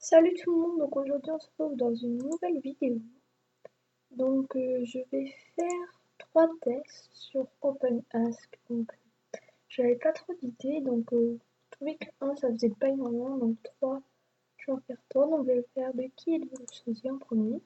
Salut tout le monde, donc aujourd'hui on se retrouve dans une nouvelle vidéo. Je vais faire 3 tests sur OpenAsk. J'avais pas trop d'idées, je trouvais que 1 ça faisait pas énormément, donc 3 je vais en faire 3. Donc je vais faire de qui êtes-vous choisi en premier.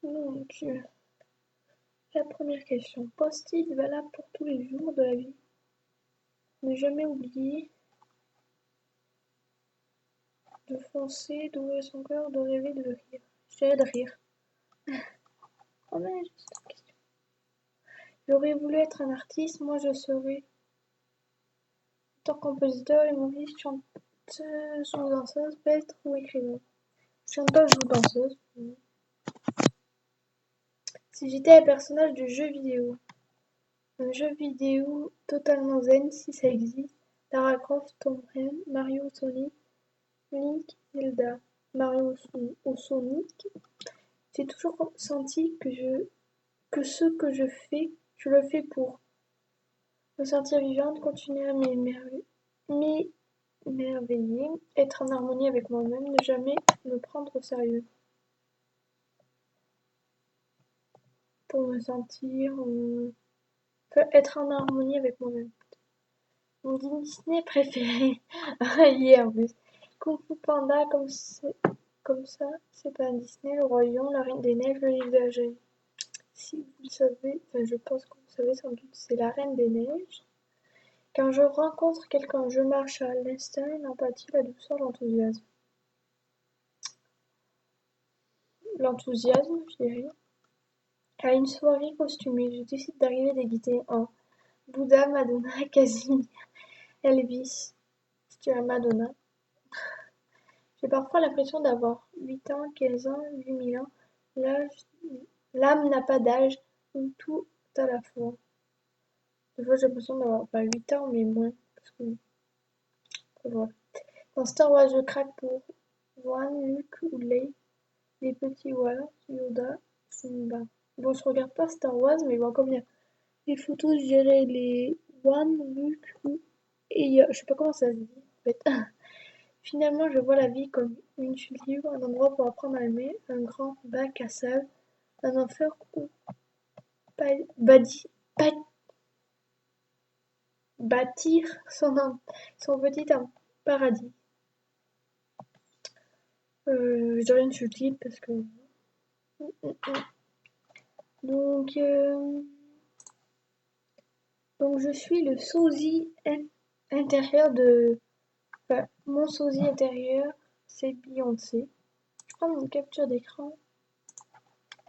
Donc la première question, post-it valable pour tous les jours de la vie. Ne jamais oublier de foncer, d'ouvrir son cœur, de rêver, de rire. J'essaie de rire. Oh mais juste une question. J'aurais voulu être un artiste, moi je serais auteur, compositeur, humoriste, chanteuse ou danseuse, peintre ou écrivain. Chanteuse ou danseuse. Si j'étais un personnage de jeu vidéo. Un jeu vidéo totalement zen si ça existe. Lara Croft, Tomb Raider, Mario, Sonic, Link, Zelda. Mario ou Sonic. J'ai toujours senti que ce que je fais, je le fais pour me sentir vivante, continuer à m'émerveiller, être en harmonie avec moi-même, ne jamais me prendre au sérieux. Pour me sentir... être en harmonie avec moi-même. Mon Disney préféré. Hier en plus. Kung Fu Panda, comme ça, c'est pas un Disney, le Roi Lion, la Reine des Neiges, le livre de la Jungle. Si vous le savez, je pense que vous savez sans doute, c'est la Reine des Neiges. Quand je rencontre quelqu'un, je marche à l'instinct, l'empathie, la douceur, l'enthousiasme. L'enthousiasme, je dirais. À une soirée costumée, je décide d'arriver déguisée en Bouddha, Madonna, Casimir, Elvis, je dirais Madonna. J'ai parfois l'impression d'avoir 8 ans, 15 ans, 8000 ans. L'âme n'a pas d'âge, ou tout à la fois. Des fois, j'ai l'impression d'avoir pas 8 ans, mais moins. Parce que, voilà. Dans Star Wars, je craque pour Obi-Wan, Luke ou Leia. Les petits Wallace, Yoda, Simba. Bon, je regarde pas Star Wars, mais bon, comme il y a les photos, je dirais les One, Luke ou... Et je sais pas comment ça se dit, en fait. Finalement, je vois la vie comme une chute libre, un endroit pour apprendre à aimer, un grand bac à sable, un enfer où bâtir son petit paradis. Je dirais une chute libre parce que... Donc, euh, donc je suis le sosie intérieur de... Enfin, mon sosie intérieur, c'est Beyoncé. Je prends une capture d'écran.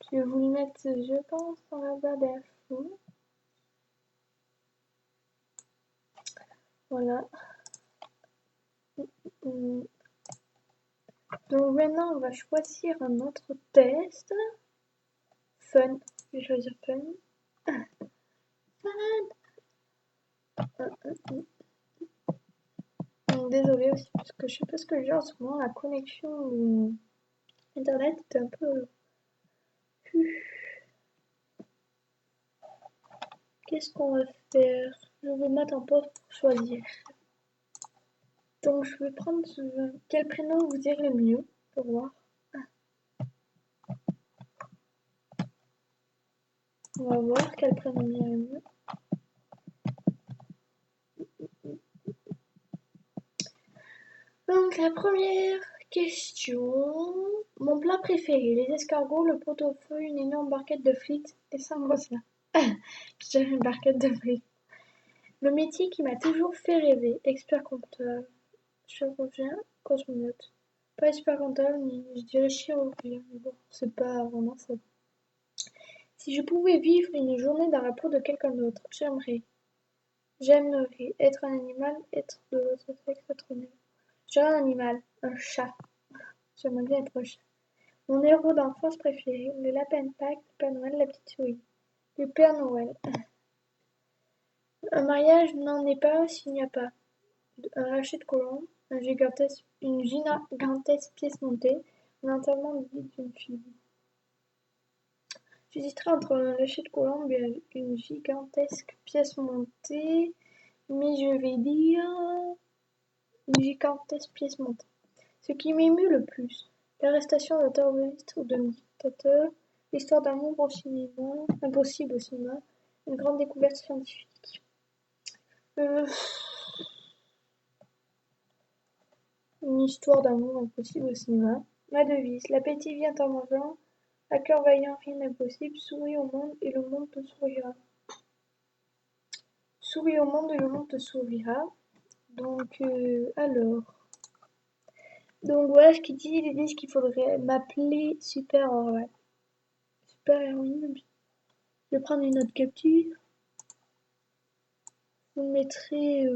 Je vais vous le mettre, je pense, dans la barre d'infos. Voilà. Donc maintenant, on va choisir un autre test. Fun. Je vais choisir fun. Fun. Désolée aussi, parce que je sais pas ce que j'ai en ce moment. La connexion Internet est un peu... Qu'est-ce qu'on va faire? Je vais mettre en pause pour choisir. Donc je vais prendre quel prénom vous direz le mieux pour voir. On va voir quel prénom irait le mieux. Donc la première question. Mon plat préféré, les escargots, le pot-au-feu, une énorme barquette de frites et samosas. Je dirais une barquette de frites. Le métier qui m'a toujours fait rêver, expert comptable, chirurgien, cosmonaute. Pas expert comptable, ni je dirais chirurgien, mais bon, c'est pas vraiment ça. Si je pouvais vivre une journée dans la peau de quelqu'un d'autre, j'aimerais être un animal, être de l'autre sexe, être humain. J'aurais un animal, un chat. J'aimerais bien être un chat. Mon héros d'enfance préféré, le lapin de Pâques, le Père Noël, la petite souris. Le Père Noël. Un mariage n'en est pas un s'il n'y a pas un lâcher de colombe, une gigantesque pièce montée, L'enterrement de vie d'une fille. J'hésiterais entre un lâcher de colombe et une gigantesque pièce montée, mais je vais dire une gigantesque pièce montée. Ce qui m'émue le plus, l'arrestation d'un terroriste ou d'un dictateur, l'histoire d'amour au cinéma, impossible au cinéma, une grande découverte scientifique. Euh, Une histoire d'amour impossible au cinéma. Ma devise, l'appétit vient en mangeant, à cœur vaillant, rien n'est impossible, souris au monde et le monde te sourira. Souris au monde et le monde te sourira. Donc, alors. Donc voilà ce qu'ils disent, ils disent qu'il faudrait m'appeler Super Orwell. Super héroïne. Je vais prendre une autre capture. Vous le mettrez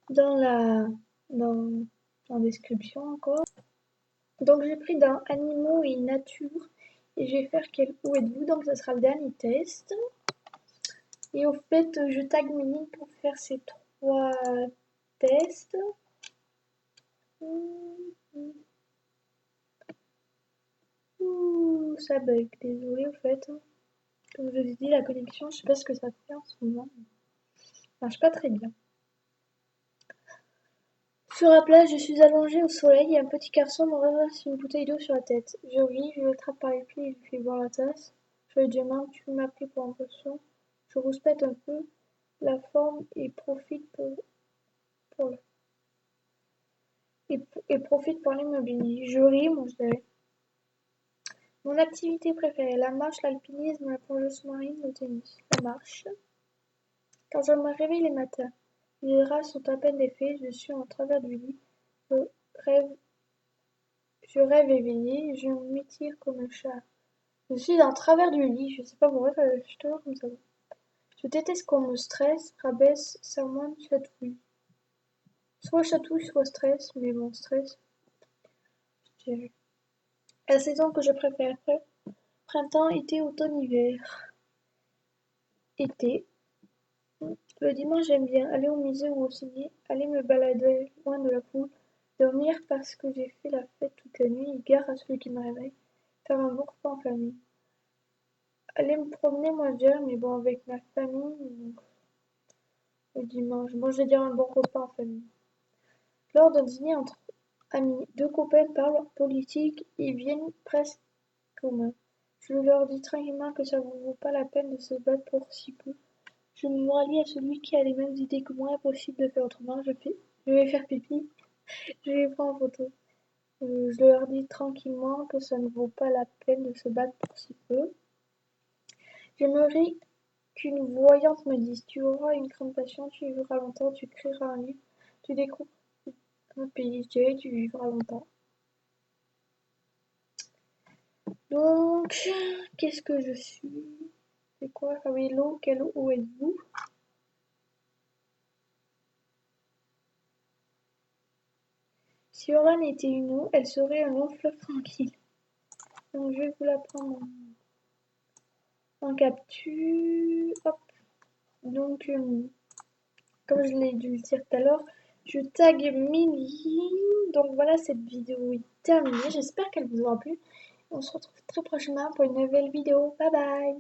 dans dans la description encore. Donc j'ai pris dans animaux et nature et je vais faire quel où êtes-vous, donc ça sera le dernier test. Et au fait je tag mes lignes pour faire ces 3 tests. Ouh, ça bug, désolé au fait. Comme je vous ai dit, la connexion, je sais pas ce que ça fait en ce moment. Ça marche pas très bien. Sur la plage, je suis allongée au soleil et un petit garçon me renverse une bouteille d'eau sur la tête. Je ris, je l'attrape par les pieds et lui fais boire la tasse. Je lui demande, tu m'as pris pour un poisson. Je rouspète un peu la forme et profite pour profite pour l'immobilier. Je ris, mon dirait. Mon activité préférée, la marche, l'alpinisme, la plongée sous-marine, le tennis. La marche. Quand je me réveille les matins, les draps sont à peine défaits, je suis en travers du lit. Je rêve, je rêve éveillé, je m'étire comme un chat. Je suis en travers du lit, je sais pas pourquoi, je suis toujours comme ça. Je déteste qu'on me stresse, rabaisse, sermonne, chatouille. Soit chatouille, soit stress, mais bon, stress, je dirais. La saison que je préfère, printemps, été, automne, hiver. Été. Le dimanche, j'aime bien aller au musée ou au ciné, aller me balader loin de la foule, dormir parce que j'ai fait la fête toute la nuit, gare à celui qui me réveille, faire un bon repas en famille. Aller me promener, moi je dirais, mais bon, avec ma famille, le dimanche. Bon, je vais dire un bon repas en famille. Lors d'un dîner entre amis, deux copains parlent politique et viennent presque commun. Je leur dis tranquillement que ça ne vaut pas la peine de se battre pour si peu. Je me rallie à celui qui a les mêmes idées que moi, impossible de faire autrement. Je vais faire pipi, je les prends en photo. Je leur dis tranquillement que ça ne vaut pas la peine de se battre pour si peu. J'aimerais qu'une voyante me dise: tu auras une grande passion, tu vivras longtemps, tu créeras un livre, tu découvres un pays, je dirais tu vivras longtemps. Donc, qu'est-ce que je suis? C'est quoi? Ah oui, l'eau, quelle eau êtes-vous? Si Oran était une eau, elle serait un long fleuve tranquille. Donc je vais vous la prendre en capture. Hop. Donc, comme je l'ai dû le dire tout à l'heure, je tag Milly. Donc voilà, cette vidéo est terminée. J'espère qu'elle vous aura plu. On se retrouve très prochainement pour une nouvelle vidéo. Bye bye!